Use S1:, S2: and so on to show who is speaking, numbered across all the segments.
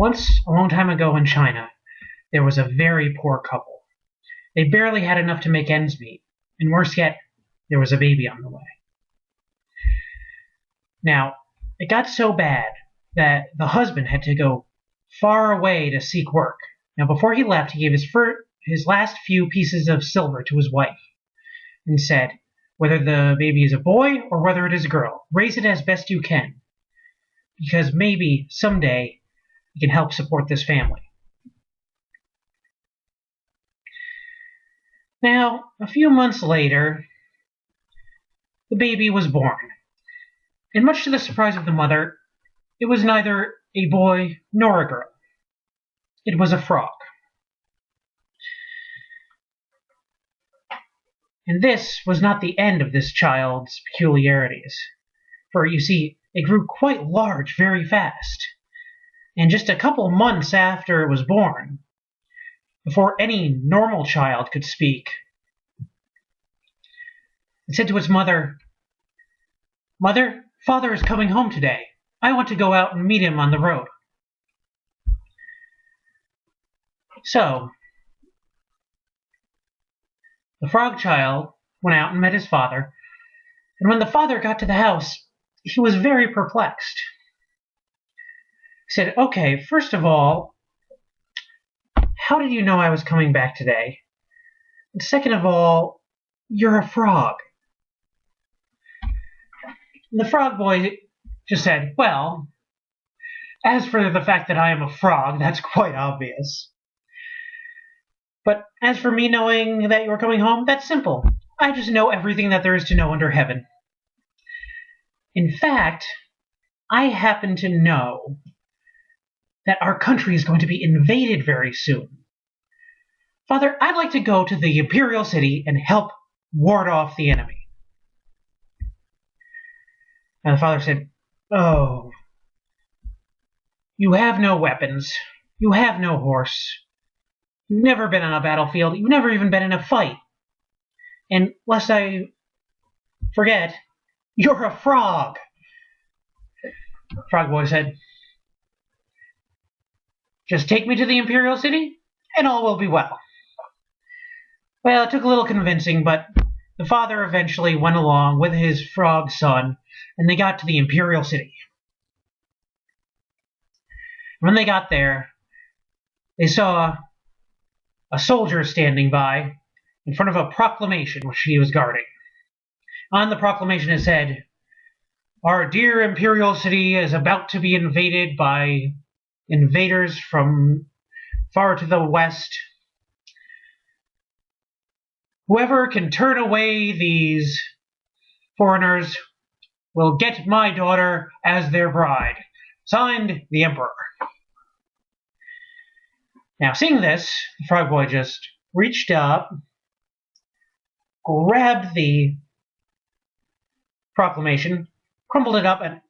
S1: Once, a long time ago in China, there was a very poor couple. They barely had enough to make ends meet, and worse yet, there was a baby on the way. Now, it got so bad that the husband had to go far away to seek work. Now, before he left, he gave his last few pieces of silver to his wife and said, whether the baby is a boy or whether it is a girl, raise it as best you can, because maybe someday you can help support this family. Now, a few months later, the baby was born, and much to the surprise of the mother, it was neither a boy nor a girl. It was a frog. And this was not the end of this child's peculiarities, for you see, it grew quite large very fast. And just a couple months after it was born, before any normal child could speak, it said to its mother, "Mother, father is coming home today. I want to go out and meet him on the road." So, the frog child went out and met his father, and when the father got to the house, he was very perplexed. He said, "Okay, first of all, how did you know I was coming back today? And second of all, you're a frog." And the frog boy just said, "Well, as for the fact that I am a frog, that's quite obvious. But as for me knowing that you were coming home, that's simple. I just know everything that there is to know under heaven. In fact, I happen to know that our country is going to be invaded very soon. Father, I'd like to go to the Imperial City and help ward off the enemy." And the father said, "Oh, you have no weapons. You have no horse. You've never been on a battlefield. You've never even been in a fight. And lest I forget, you're a frog." Frog Boy said, "Just take me to the Imperial City, and all will be well." Well, it took a little convincing, but the father eventually went along with his frog son, and they got to the Imperial City. When they got there, they saw a soldier standing by in front of a proclamation which he was guarding. On the proclamation it said, "Our dear Imperial City is about to be invaded by invaders from far to the west. Whoever can turn away these foreigners will get my daughter as their bride. Signed, the Emperor." Now, seeing this, the frog boy just reached up, grabbed the proclamation, crumpled it up, and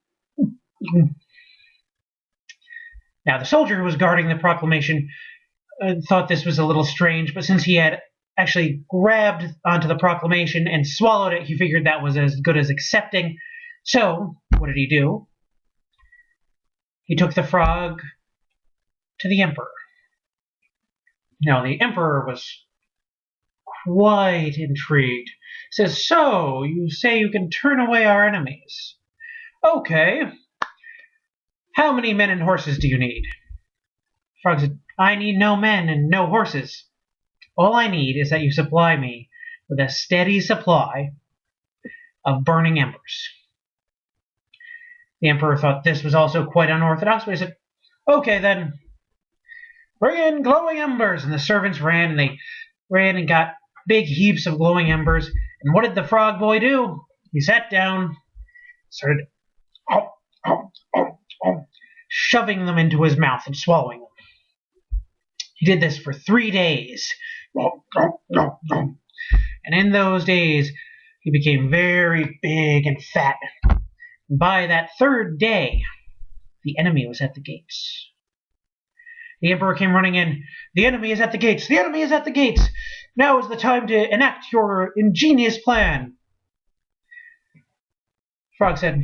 S1: now the soldier who was guarding the proclamation thought this was a little strange, but since he had actually grabbed onto the proclamation and swallowed it, he figured that was as good as accepting. So, what did he do? He took the frog to the emperor. Now, the emperor was quite intrigued. He says, "So, you say you can turn away our enemies? Okay. How many men and horses do you need?" Frog said, "I need no men and no horses. All I need is that you supply me with a steady supply of burning embers." The emperor thought this was also quite unorthodox, but he said, "Okay, then. Bring in glowing embers." And the servants ran, and they ran and got big heaps of glowing embers. And what did the frog boy do? He sat down, started shoving them into his mouth and swallowing them. He did this for 3 days. And in those days, he became very big and fat. And by that 3rd day, the enemy was at the gates. The emperor came running in. "The enemy is at the gates! The enemy is at the gates! Now is the time to enact your ingenious plan." Frog said,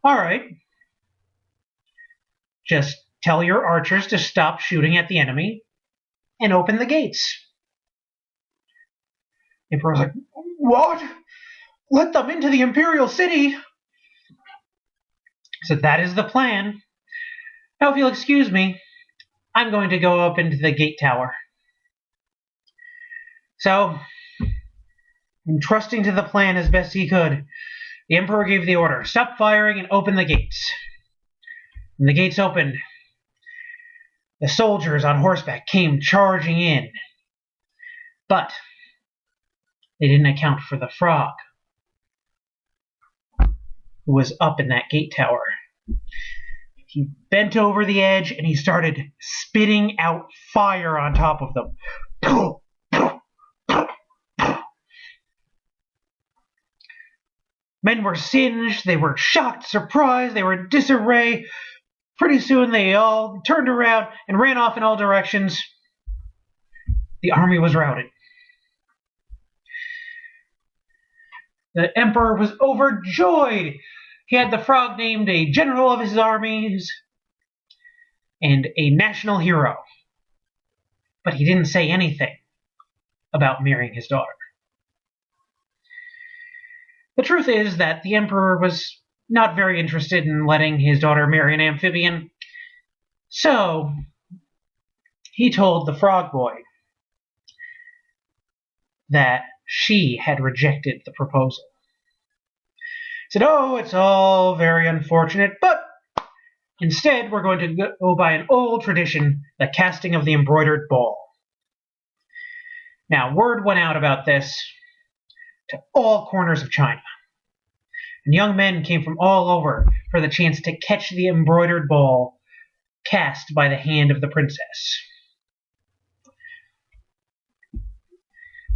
S1: "All right. Just tell your archers to stop shooting at the enemy and open the gates. The Emperor was like, what? Let them into the Imperial City? So that is the plan. Now, if you'll excuse me, I'm going to go up into the gate tower. So, trusting to the plan as best he could, the Emperor gave the order, stop firing and open the gates. When the gates opened, the soldiers on horseback came charging in. But they didn't account for the frog, who was up in that gate tower. He bent over the edge and he started spitting out fire on top of them. Men were singed, they were shocked, surprised, they were in disarray. Pretty soon they all turned around and ran off in all directions. The army was routed. The Emperor was overjoyed. He had the frog named a general of his armies and a national hero. But he didn't say anything about marrying his daughter. The truth is that the Emperor was not very interested in letting his daughter marry an amphibian. So he told the frog boy that she had rejected the proposal. He said, oh, it's all very unfortunate, but instead we're going to go by an old tradition, the casting of the embroidered ball. Now, word went out about this to all corners of China. And young men came from all over for the chance to catch the embroidered ball cast by the hand of the princess.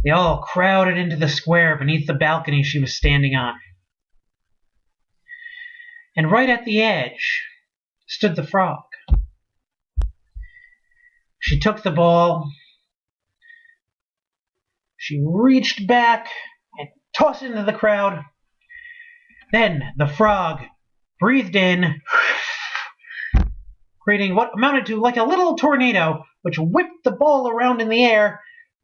S1: They all crowded into the square beneath the balcony she was standing on. And right at the edge stood the frog. She took the ball. She reached back and tossed it into the crowd. Then the frog breathed in, creating what amounted to like a little tornado, which whipped the ball around in the air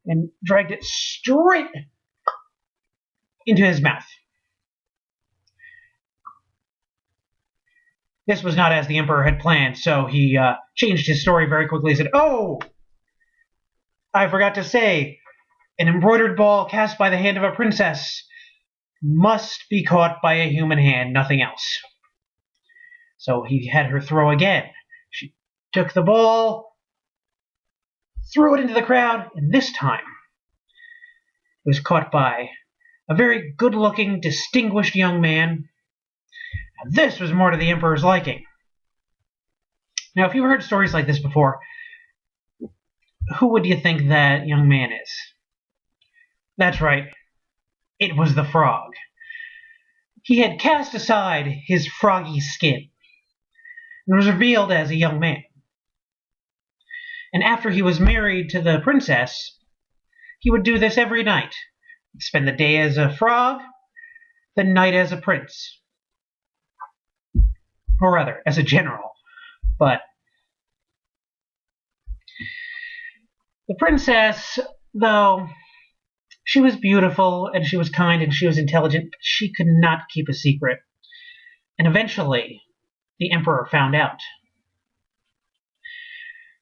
S1: and dragged it straight into his mouth. This was not as the Emperor had planned, so he changed his story very quickly. He said, oh, I forgot to say, an embroidered ball cast by the hand of a princess must be caught by a human hand, nothing else. So he had her throw again. She took the ball, threw it into the crowd, and this time it was caught by a very good-looking, distinguished young man. Now, this was more to the Emperor's liking. Now, if you've heard stories like this before, who would you think that young man is? That's right. It was the frog. He had cast aside his froggy skin and was revealed as a young man. And after he was married to the princess, he would do this every night. He'd spend the day as a frog, the night as a prince. Or rather, as a general. But the princess, though she was beautiful and she was kind and she was intelligent, but she could not keep a secret. And eventually, the Emperor found out.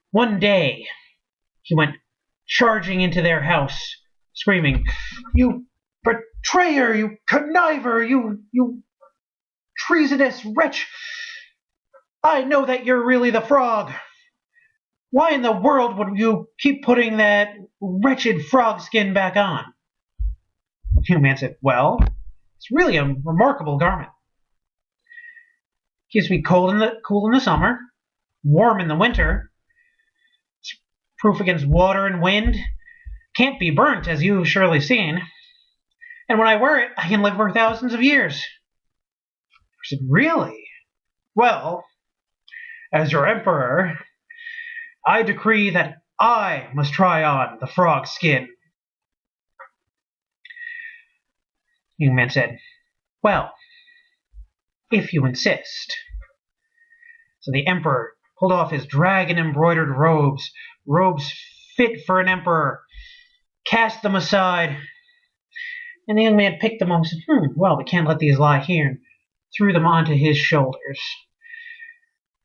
S1: One day, he went charging into their house, screaming, "You betrayer! You conniver! You treasonous wretch! I know that you're really the frog. Why in the world would you keep putting that wretched frog skin back on?" The young man said, well, it's really a remarkable garment. Keeps me cool in the summer, warm in the winter. It's proof against water and wind. Can't be burnt, as you've surely seen. And when I wear it, I can live for thousands of years. I said, really? Well, as your emperor, I decree that I must try on the frog skin. The young man said, well, if you insist. So the emperor pulled off his dragon-embroidered robes fit for an emperor, cast them aside, and the young man picked them up and said, well, we can't let these lie here, and threw them onto his shoulders.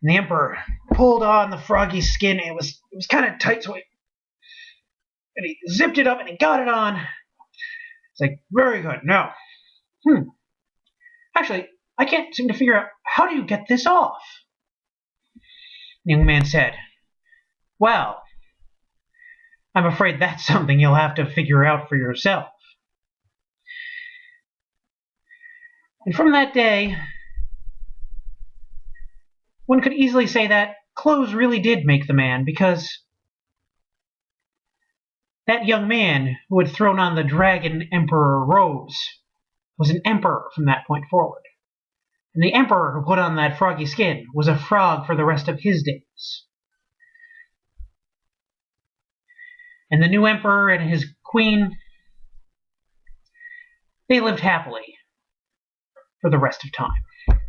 S1: And the emperor pulled on the froggy skin. It was kind of tight, so and he zipped it up and he got it on. It's like, very good. Now, actually, I can't seem to figure out, how do you get this off? The young man said, well, I'm afraid that's something you'll have to figure out for yourself. And from that day, one could easily say that clothes really did make the man, because that young man who had thrown on the dragon emperor robes was an emperor from that point forward. And the emperor who put on that froggy skin was a frog for the rest of his days. And the new emperor and his queen, they lived happily for the rest of time.